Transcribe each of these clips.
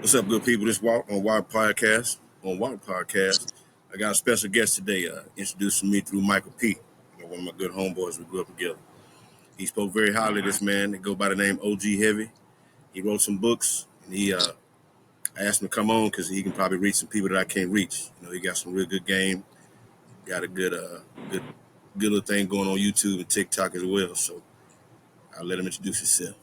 What's up, good people? This Walk on Walk Podcast. On Walk Podcast, I got a special guest today. Introducing me through Michael P. One of my good homeboys. We grew up together. He spoke very highly of this man. They go by the name OG Heavy. He wrote some books, and I asked him to come on because he can probably reach some people that I can't reach. He got some real good game. Got a good little thing going on YouTube and TikTok as well. So I'll let him introduce himself.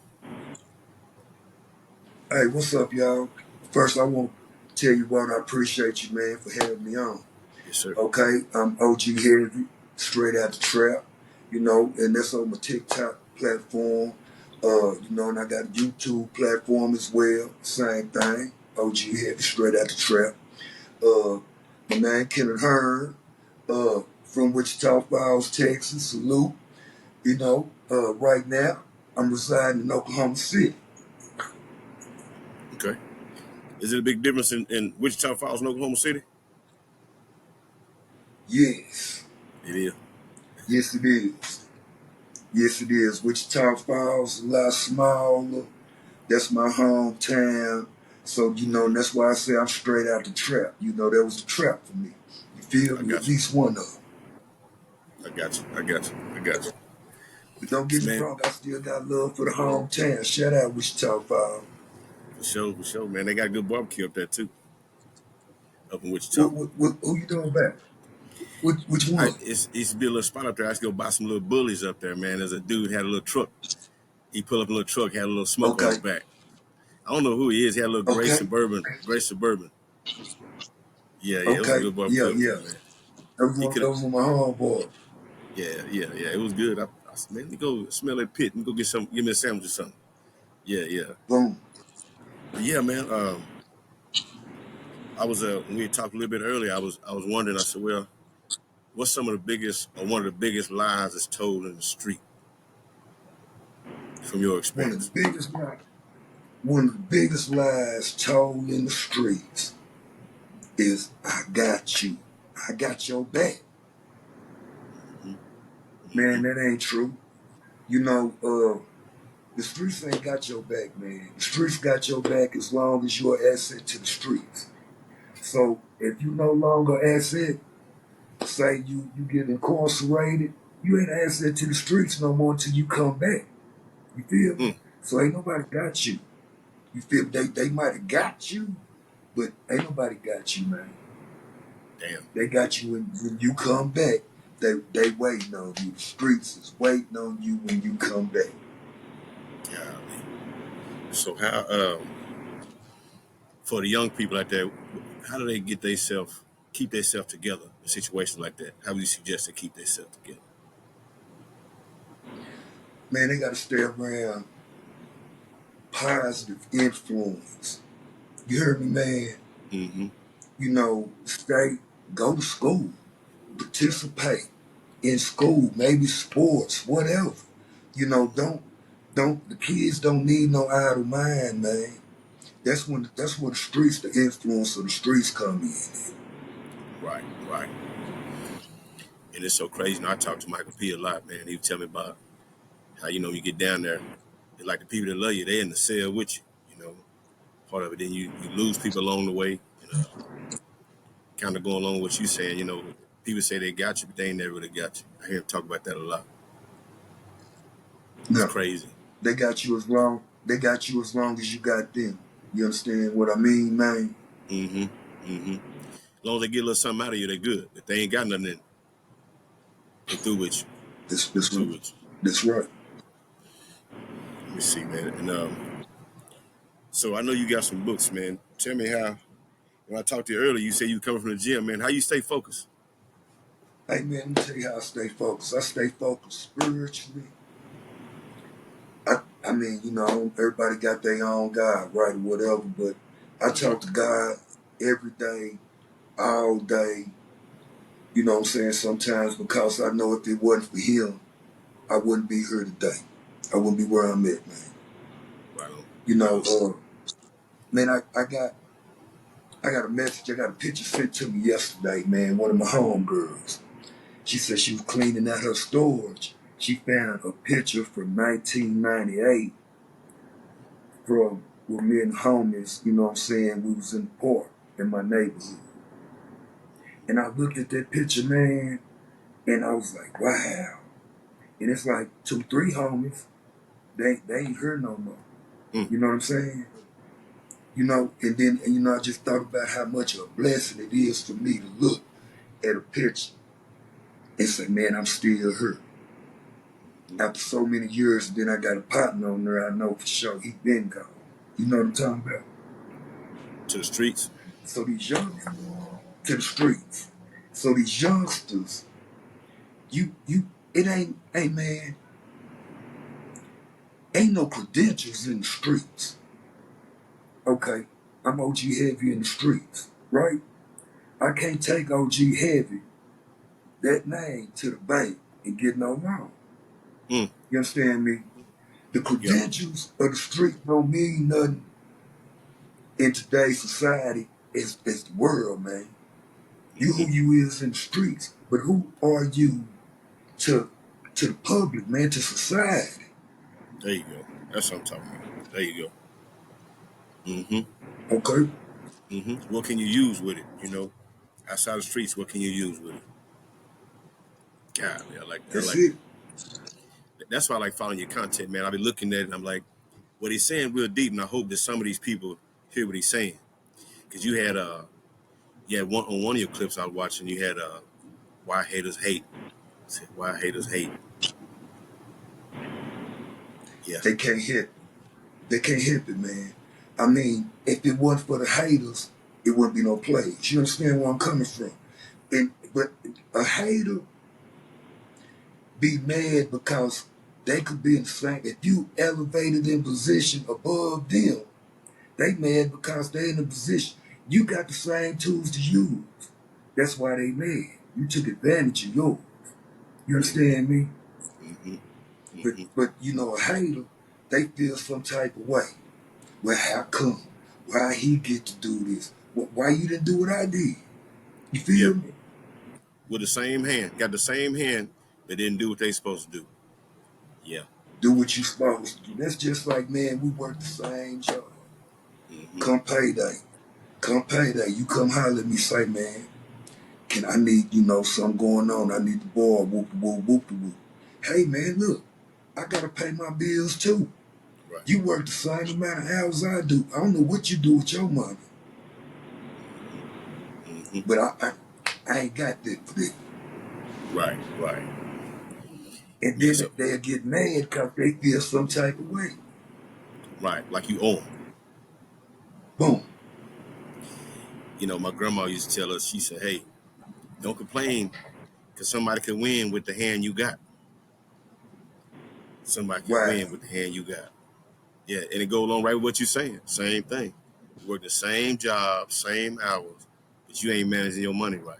Hey, what's up, y'all? First, I want to tell you what I appreciate you, man, for having me on. Yes, sir. Okay, I'm OG Heavy, straight out the trap, and that's on my TikTok platform. And I got a YouTube platform as well, same thing. OG Heavy, straight out the trap. My man Kenneth Hearn, from Wichita Falls, Texas. Salute. Right now I'm residing in Oklahoma City. Okay. Is it a big difference in Wichita Falls and Oklahoma City? Yes. It is. Yes, it is. Yes, it is. Wichita Falls, a lot smaller. That's my hometown. So, and that's why I say I'm straight out the trap. That was the trap for me. You feel I me? got At you. least one of them. I got you. I got you. I got you. But don't get me Man, wrong, I still got love for the hometown. Shout out Wichita Falls. for sure, man. They got good barbecue up there too, up in Wichita. Who you doing back? Which one? It used to be a little spot up there. I used to go buy some little bullies up there, man. There's a dude had a little truck. He pulled up a little truck, had a little smoke on Okay. his back. I don't know who he is. He had a little Okay. gray suburban. Yeah, it was a Okay. good Yeah, barbecue up yeah. there, man. That He was, could that have, was my homeboy. yeah. It was good. I said, man, let me go smell that pit and go give me a sandwich or something. Yeah. Boom. But yeah, man. I was when we talked a little bit earlier. I was wondering. I said, well, what's some of the biggest or one of the biggest lies that's told in the street from your One of the experience? biggest lies. One of the biggest lies told in the streets is I got you. I got your back. Mm-hmm. Man, Mm-hmm. that ain't true. The streets ain't got your back, man. The streets got your back as long as you're an asset to the streets. So if you no longer asset, say you get incarcerated, you ain't an asset to the streets no more until you come back. You feel me? Mm, So ain't nobody got you. You feel me? They might have got you, but ain't nobody got you, man. damn. They got you when you come back. They waiting on you. The streets is waiting on you when you come back. Golly. So how for the young people out there, how do they keep themselves together in a situation like that? How would you suggest they keep themselves together? Man, they gotta stay around positive influence. You heard me, man? Mm-hmm. Stay, go to school, participate in school, maybe sports, whatever. Don't the kids don't need no idle mind, man. That's where the streets, the influence of the streets come in. Right. And it's so crazy. I talk to Michael P a lot, man. He would tell me about how you get down there. It's like the people that love you, they're in the cell with you. You know, part of it. Then you lose people along the way. Kind of going along with what you saying. People say they got you, but they ain't never really got you. I hear him talk about that a lot. It's No, crazy. they got you as long as you got them. You understand what I mean, man? Mm-hmm. Mm-hmm. As long as they get a little something out of you, they're good. If they ain't got nothing, they through with you. This this Through with you. this right. Let me see, man. And so I know you got some books, man. Tell me how. When I talked to you earlier, you said you coming from the gym, man. How you stay focused? Hey man, let me tell you how I stay focused. I stay focused spiritually. I mean, everybody got their own God, right, or whatever, but I talk to God every day, all day, you know what I'm saying, sometimes because I know if it wasn't for him, I wouldn't be here today. I wouldn't be where I'm at, man. Right on. You Right know, on. man, I got a message, I got a picture sent to me yesterday, man, one of my homegirls. She said she was cleaning out her storage. She found a picture from 1998 from with me and homies, you know what I'm saying, we was in the park in my neighborhood. And I looked at that picture, man, and I was like, wow. And it's like 2, 3 homies, they ain't here no more. Mm. You know what I'm saying? You know, and then, and, you know, I just thought about how much of a blessing it is for me to look at a picture and say, man, I'm still here. After so many years, then I got a partner on there, I know for sure he been gone. You know what I'm talking about? To the streets. So these youngsters, to the streets. So these youngsters, it ain't, hey man, ain't no credentials in the streets. Okay, I'm OG Heavy in the streets, right? I can't take OG Heavy, that name, to the bank and get no loan. Mm. You understand me? The Yep. credentials of the street don't mean nothing in today's society. It's the world, man. You who you is in the streets, but who are you to the public, man, to society? There you go. That's what I'm talking about. There you go. Okay? What can you use with it? You know, outside the streets, what can you use with it? God, I like that. I That's like that. it. That's why I like following your content, man. I'll be looking at it and I'm like, what he's saying real deep, and I hope that some of these people hear what he's saying. Because you had one on one of your clips I was watching, you had why haters hate. Said, why haters hate. Yeah. They can't hit. They can't hit it, man. I mean, if it wasn't for the haters, it wouldn't be no plays. You understand where I'm coming from? But a hater be mad because they could be in the same. If you elevated in position above them, they mad because they in a position. You got the same tools to use. That's why they mad. You took advantage of yours. You understand me? But you know, a hater, they feel some type of way. Well, how come? Why he get to do this? Why you didn't do what I did? You Yeah. feel me? With the same hand. Got the same hand that didn't do what they supposed to do. Yeah. Do what you supposed to do. That's just like, man, we work the same job. Come payday. Come payday. You come holler at me, say, man, can I need, you know, something going on. I need the ball, whoop whoop whoop whoop. Hey man, look, I gotta pay my bills too. Right. You work the same amount of hours I do. I don't know what you do with your money. But I ain't got that for that. Right. Right. And Yeah. then So they'll get mad because they feel some type of way. right, like you own. Boom. You know, my grandma used to tell us. She said, "Hey, don't complain, because somebody can win with the hand you got. Somebody can Wow. win with the hand you got." Yeah, and it goes along right with what you're saying. Same thing. You work the same job, same hours, but you ain't managing your money right.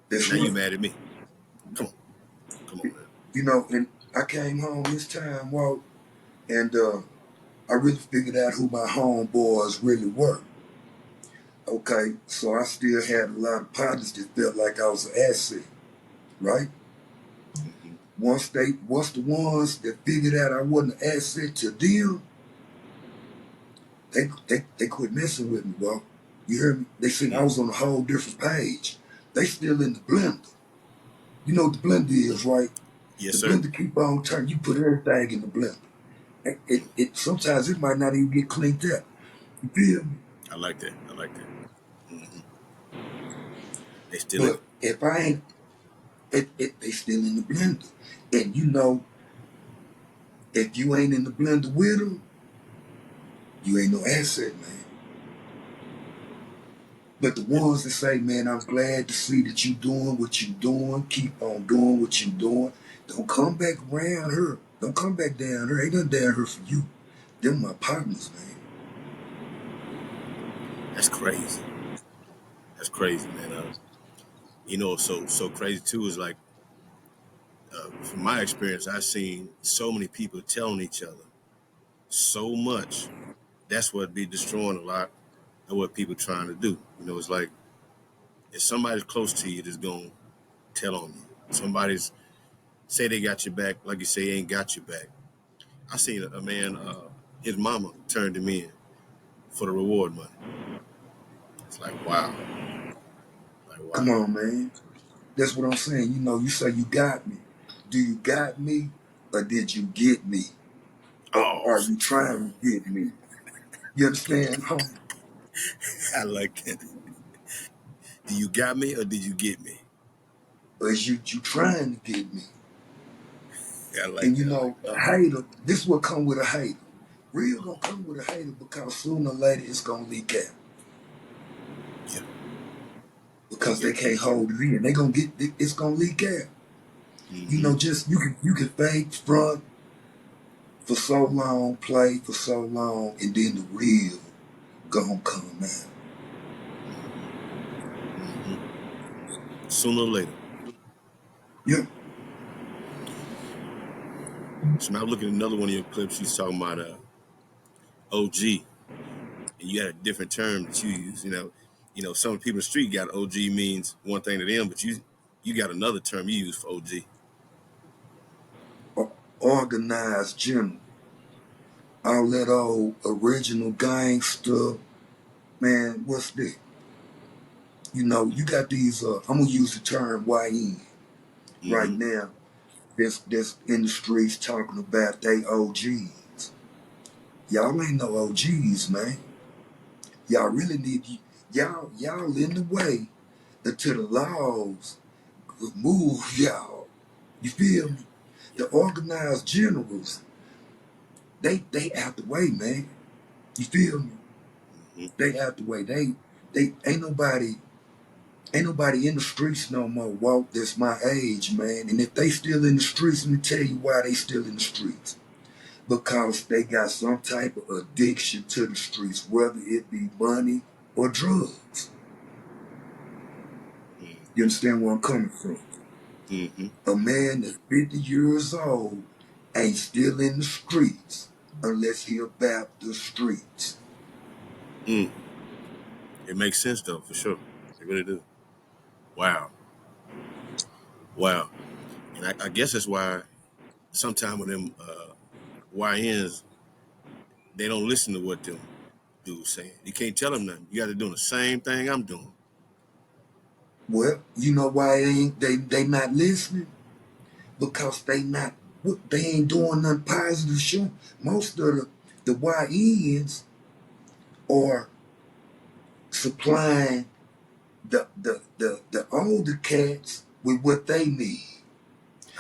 That's Now you right. mad at me. Come on. Come on, man. You know, and I came home this time, Walt, and I really figured out who my homeboys really were. Okay, so I still had a lot of partners that felt like I was an asset, right? Once the ones that figured out I wasn't an asset to them, they quit messing with me, bro. You hear me? They said I was on a whole different page. They still in the blender. You know what the blender is, right? Yes, The sir. blender keep on turning. You put everything in the blender. It sometimes it might not even get cleaned up. You feel me? I like that. I like that. They still in But it. if I ain't, they still in the blender. And you know, if you ain't in the blender with them, you ain't no asset, man. But the ones that say, man, I'm glad to see that you doing what you doing. Keep on doing what you doing. Don't come back around her. Don't come back down her. Ain't nothing down her for you. Them my partners, man. That's crazy. That's crazy, man. You know, so crazy too is like, from my experience, I've seen so many people telling each other so much. That's what be destroying a lot of what people trying to do. You know, it's like if somebody's close to you that's gonna tell on you. Somebody's say they got your back, like you say, ain't got your back. I seen a man. his mama turned him in for the reward money. It's like, wow. Like, Come wow. on, man. That's what I'm saying. You know, you say you got me. Do you got me, or did you get me? Or Oh, are you trying to get me? You understand, homie? I like that. Do you got me or did you get me? Or is you trying to get me? Yeah, I like And you that. I know, like a that. hater, this will come with a hater. Real gonna come with a hater because sooner or later it's gonna leak out. Yeah. Because Yeah. they can't hold it in. It's gonna leak out. You Mm-hmm. know, just you can fake front for so long, play for so long, and then the real gonna come out. Mm-hmm. Sooner or later. Yeah. So now I'm looking at another one of your clips. She's talking about OG, and you had a different term that you use. Some people in the street got OG means one thing to them, but you got another term you use for OG. Organized general. All that old original gangster, man, what's that? You know, you got these, I'm gonna use the term YN right Mm-hmm. now. This in the streets talking about they OGs. Y'all ain't no OGs, man. Y'all really need, y'all in the way until the laws remove y'all. You feel me? Yeah. The organized generals, they out the way, man. You feel me? Mm-hmm. They out the way. They ain't nobody in the streets no more. Walk that's my age, man. And if they still in the streets, let me tell you why they still in the streets. Because they got some type of addiction to the streets, whether it be money or drugs. You understand where I'm coming from? Mm-hmm. A man that's 50 years old ain't still in the streets unless he about the streets. Mm. It makes sense though, for sure. It really do. Wow. Wow. And I guess that's why sometimes with them YNs, they don't listen to what them dudes saying. You can't tell them nothing. You got to do the same thing I'm doing. Well, you know why they not listening? Because they ain't doing nothing positive. Sure, most of the YNs are supplying the older cats with what they need.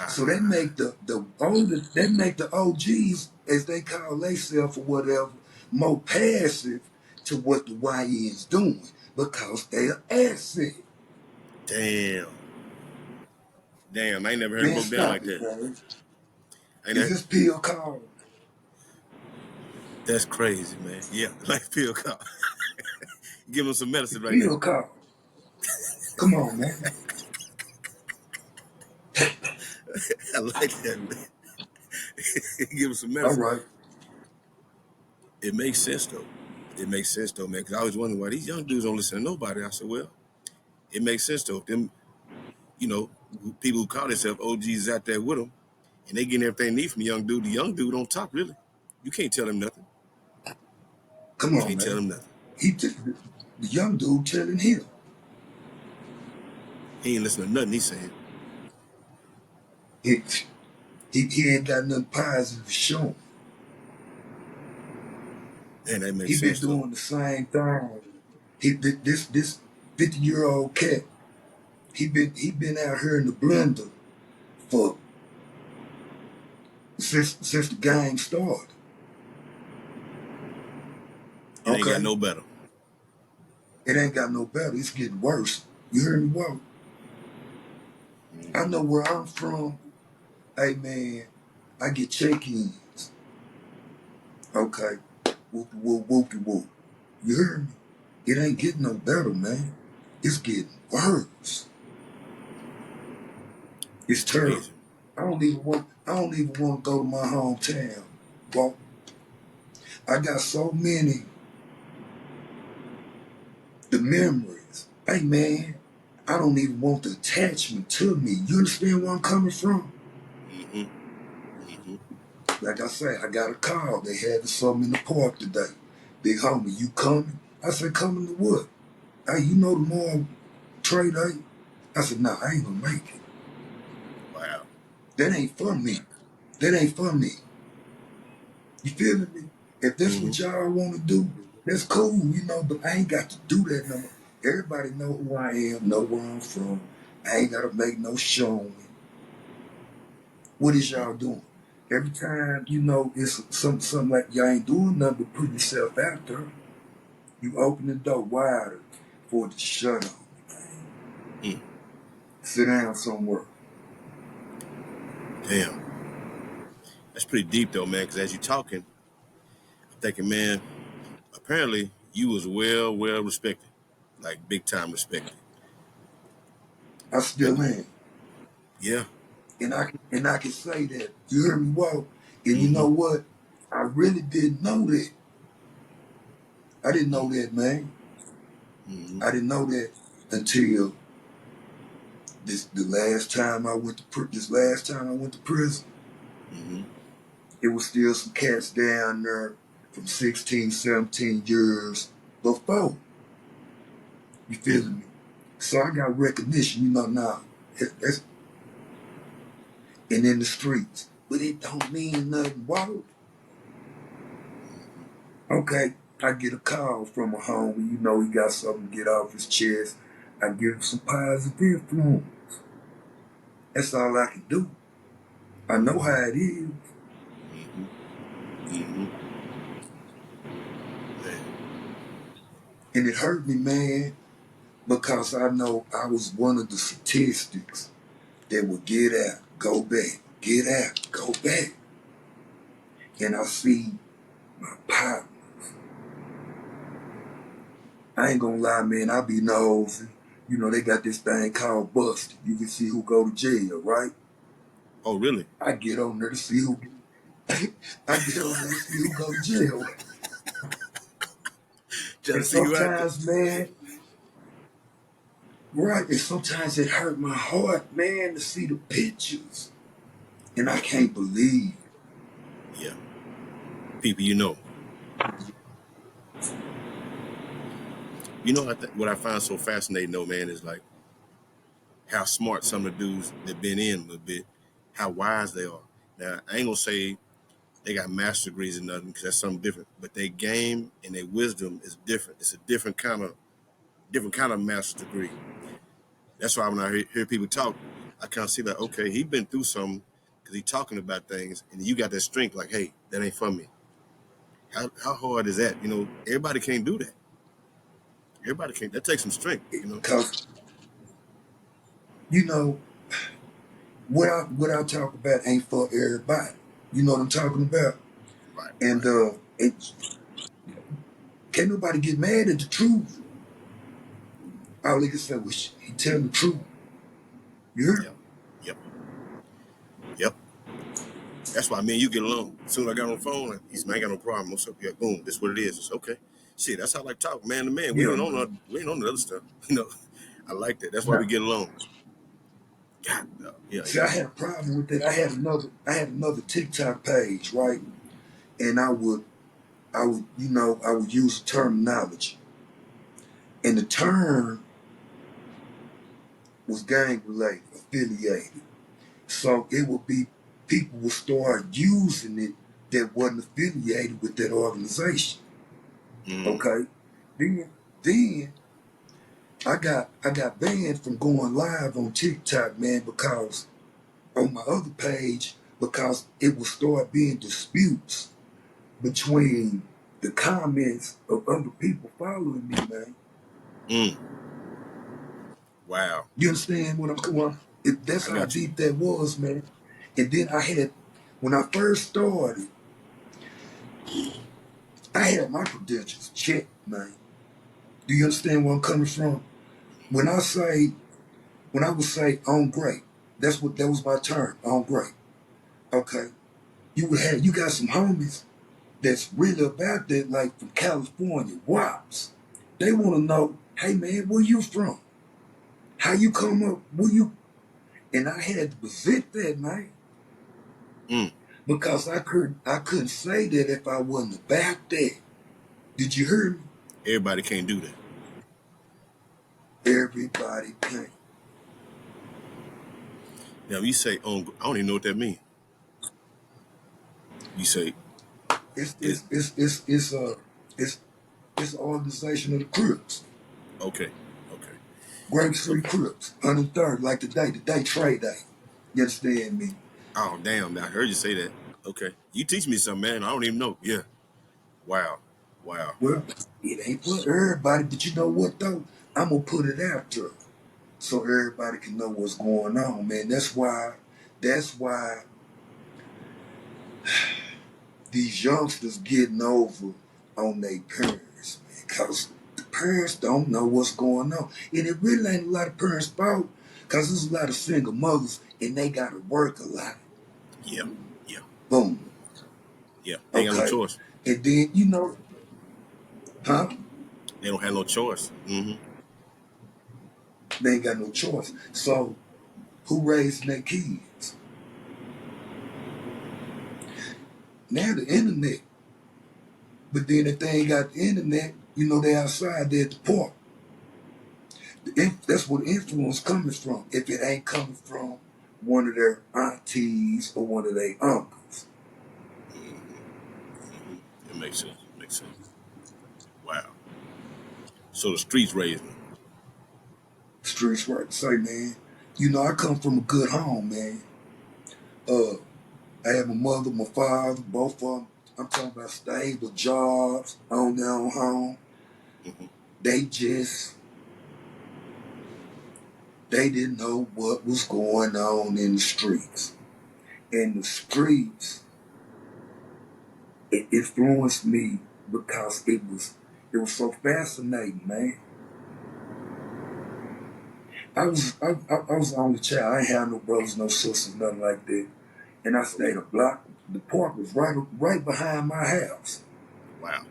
So they Ah, make the older they make the OGs, as they call themselves or whatever, more passive to what the YNs doing because they are asset. damn. Damn, I ain't never heard it Man, broke down stop like it, that. man. Ain't Is that? this pill called? That's crazy, man. Yeah, like pill cop. Give him some The medicine right now. pill called. Come on, man. I like that, man. Give him some All medicine. right. It makes sense though. It makes sense though, man. Because I was wondering why these young dudes don't listen to nobody. I said, well, it makes sense though. If them, you know, people who call themselves OGs out there with them, and they getting everything they need from the young dude. The young dude on top, really. You can't tell him nothing. Come on, Can't tell man. him nothing. The young dude telling him. He ain't listening to nothing he's saying. He, he ain't got nothing positive to show him. And that He makes been sense though. doing the same thing. This 50-year-old cat. He been out here in the blender for since the game started. It ain't got Okay, no better. it ain't got no better. It's getting worse. You hear me? Well, I Mm-hmm. know where I'm from. Hey man, I get check-ins. Okay, whoop whoop whoop whoop. You hear me? It ain't getting no better, man. It's getting worse. It's It's terrible. crazy. I don't even want to go to my hometown. Well, I got so many the memories. Hey man, I don't even want the attachment to me. You understand where I'm coming from? Mm-hmm. Mm-hmm. like I say, I got a call. They had something in the park today. Big homie, you coming? I said, coming to what? Hey, you know tomorrow trade day? I said, nah, I ain't gonna make it. Wow. That ain't for me. That ain't for me. You feeling me? If that's Mm-hmm. what y'all want to do, that's cool, you know, but I ain't got to do that no more. Everybody know who I am, know where I'm from. I ain't got to make no show on me. What is y'all doing? Every time, you know, it's something like y'all ain't doing nothing but putting yourself out there, you open the door wider for it to shut on you, man. Sit down somewhere. Damn. That's pretty deep though, man. Because as you're talking, I'm thinking, man, apparently you was well respected, like big time respected. I But still am. yeah. And I can say that. You hear me walk? And you Mm-hmm. know what? I really didn't know that. I didn't know Mm-hmm. that, man. Mm-hmm. I didn't know that until the last time I went to this last time I went to prison. Mm-hmm. It was still some cats down there from 16, 17 years before. You feeling me? So I got recognition, you know, now. That's, and in the streets. But it don't mean nothing. Whoa. Okay, I get a call from a homie, you know, he got something to get off his chest. I give him some positive influence. That's all I can do. I know how it is. Mm-hmm. Mm-hmm. Man. And it hurt me, man, because I know I was one of the statistics that would get out, go back, get out, go back. And I see my partner. I ain't gonna lie, man, I be nosy. You know, they got this thing called busted. You can see who go to jail, right? Oh, really? I get on there to see who I get on there to see who go to jail. Trying And to see who out there. sometimes, man, right, and sometimes it hurt my heart, man, to see the pictures. And I can't believe. Yeah. People, you know. You know what I find so fascinating though, man, is like how smart some of the dudes that been in a little bit, how wise they are. Now, I ain't gonna say they got master degrees or nothing because that's something different. But their game and their wisdom is different. It's a different kind of master degree. That's why when I hear people talk, I kind of see that okay, he been through something because he talking about things, and you got that strength. Like, hey, that ain't for me. How hard is that? You know, everybody can't do that. Everybody can't. That takes some strength. You know. Because, you know, what I talk about ain't for everybody. You know what I'm talking about? Right. And Right. can't nobody get mad at the truth. All they can say was he telling the truth. You heard? Yep. Yep. Yep. That's why me and you get along. As soon as I got on the phone, like, he said, man, I ain't got no problem. What's up? Yeah, boom. This is what it is. It's okay. Shit, that's how I like talk, man to man. Yeah, man. We ain't on the other stuff. You know, I like that. That's why we Nah. get along. God, no. Yeah, See, yeah. I had a problem with that. I had another TikTok page, right? And I would use terminology. And the term was gang related, affiliated. So it would be people would start using it that wasn't affiliated with that organization. Mm-hmm. Okay. Then I got banned from going live on TikTok, man, because on my other page, because it would start being disputes between the comments of other people following me, man. Mm. Wow. You understand what I'm going? That's I how got you. deep that was, man. And then when I first started, I had my credentials checked, man. Do you understand where I'm coming from? When I say, when I would say on great, that was my term, on great. Okay. You got some homies that's really about that, like from California, WAPs. They want to know, hey man, where you from? How you come up? Where you? And I had to present that, man. Mm. Because I couldn't say that if I wasn't about that. Did you hear me? Everybody can't do that. Everybody can't. Now you say on, I don't even know what that means. You say It's it. it's it's it's it's uh it's it's an organization of the Crips. Okay, okay. Grape So, Street Crips. 103rd, like today trade day. You understand me? oh damn, I heard you say that. Okay, you teach me something, man. I don't even know. Yeah. Wow, wow. Well, it ain't for everybody, but you know what though? I'm gonna put it out there so everybody can know what's going on, man. That's why these youngsters getting over on their parents, man, because the parents don't know what's going on. And it really ain't a lot of parents' fault, because there's a lot of single mothers and they gotta work a lot. Yeah, yeah, Boom. yeah. They ain't got no Okay. choice. And then, huh? They don't have no choice. Mm-hmm. They ain't got no choice. So who raising their kids? Now the internet. But then if they ain't got the internet, they outside, they at the park. That's where the influence coming from. If it ain't coming from one of their aunties or one of their uncles. It makes sense. It makes sense. Wow. So the streets raised them. Streets right to say, man. I come from a good home, man. Uh, I have my mother, my father, both of them. I'm talking about stable jobs, own their own home. Mm-hmm. They just, they didn't know what was going on in the streets. And the streets, it influenced me because it was so fascinating, man. I was the only child. I ain't had no brothers, no sisters, nothing like that. And I stayed Okay. a block. The park was right behind my house. Wow.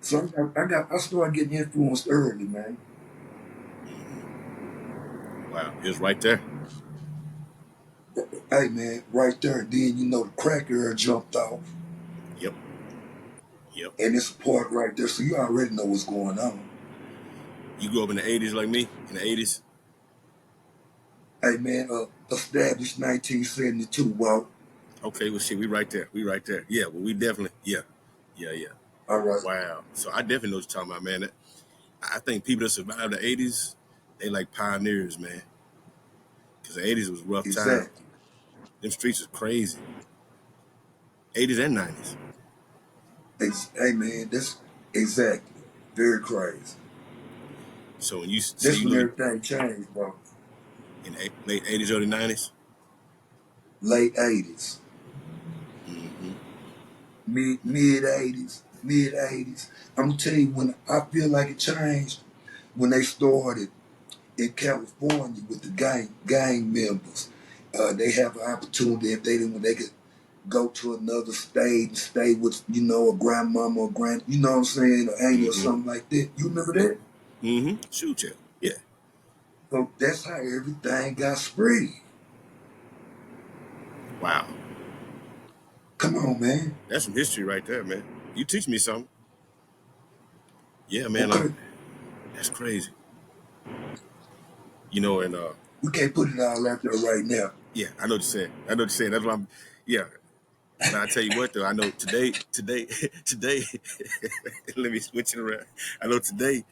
So I started getting influenced early, man. Wow. It was right there. Hey, man, right there. And then the crack era jumped off, Yep. Yep. and it's a park right there, so you already know what's going on. You grew up in the '80s like me. In the '80s. Hey, man, established 1972. Well, Okay. Well, shit. We right there. We right there. Yeah. Well, we definitely. Yeah. Yeah. Yeah. all right, Wow. So I definitely know what you're talking about, man. I think people that survived the '80s, they like pioneers, man. Because the '80s was a rough time. exactly. Them streets was crazy. '80s and '90s. Hey, man, that's exactly very crazy. So when That's you when look at everything changed, bro. in the late '80s, early '90s. Late '80s, Mm-hmm. mid '80s. I'm gonna tell you when I feel like it changed when they started in California with the gang members. They have an opportunity if they didn't, they could go to another state and stay with a grandmama or you know what I'm saying, or auntie or Mm-hmm. something like that. You remember Yep. that? Mm-hmm. Shoot you. Yeah. So that's how everything got spread. Wow. Come on, man. That's some history right there, man. You teach me something. Yeah, man. Okay, That's crazy. And we can't put it all out there right now. yeah, I know what you're saying. I know what you're saying. That's why I'm. Yeah. But I tell you what, though, I know today. Let me switch it around. I know today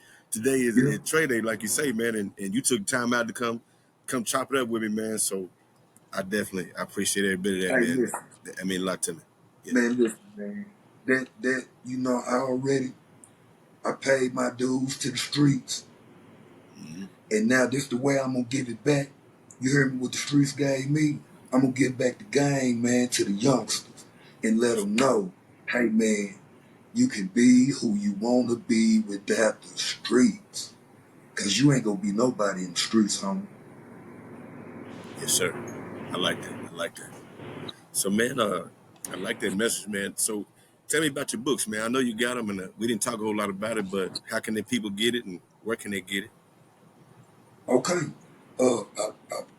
Yeah. is trade day, like you say, man, and you took time out to come chop it up with me, man. So I appreciate every bit of that, Hey, man. listen, That mean a lot to me. Yeah. man. That I paid my dues to the streets. Mm-hmm. And now this the way I'm gonna give it back. You hear me? What the streets gave me, I'm gonna give back the game, man, to the youngsters and let them know, hey, man, you can be who you wanna be without the streets, cause you ain't gonna be nobody in the streets, homie. Yes, sir. I like that. I like that. So, man, I like that message, man. So, tell me about your books, man. I know you got them, and we didn't talk a whole lot about it, but how can the people get it, and where can they get it? Okay.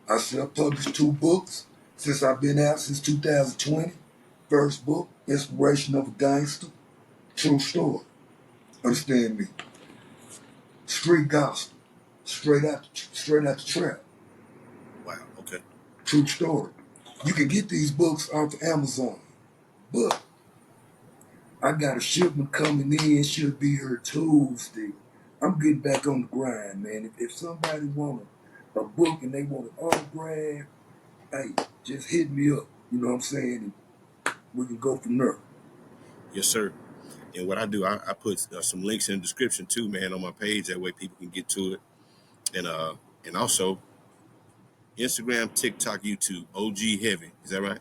I self-published 2 books since I've been out since 2020. First book, Inspiration of a Gangster, true story. Understand me? Street gospel, straight out the trap. Wow. Okay. True story. You can get these books off of Amazon, but I got a shipment coming in. Should be here Tuesday. I'm getting back on the grind, man. If somebody want a book and they want an autograph, hey, just hit me up. You know what I'm saying? And we can go from there. Yes, sir. And what I do, I put some links in the description too, man, on my page. That way people can get to it. And also Instagram, TikTok, YouTube, OG Heavy. Is that right?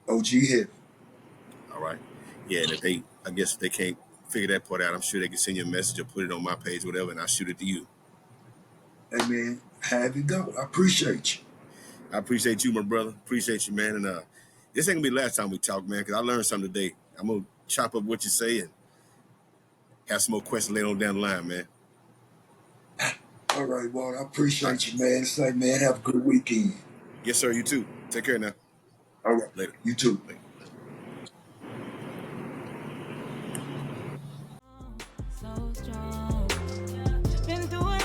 OG Heavy. All right. Yeah, and if they, I guess if they can't figure that part out, I'm sure they can send you a message or put it on my page, whatever, and I'll shoot it to you. Hey, man, have it go. I appreciate you. I appreciate you, my brother. Appreciate you, man. And this ain't gonna be the last time we talk, man, because I learned something today. I'm gonna chop up what you say and have some more questions later on down the line, man. All right, well, I All right. appreciate you, man. Say, man, have a good weekend. Yes, sir. You too. Take care now. All right, Later. you too. Later. So strong. Been through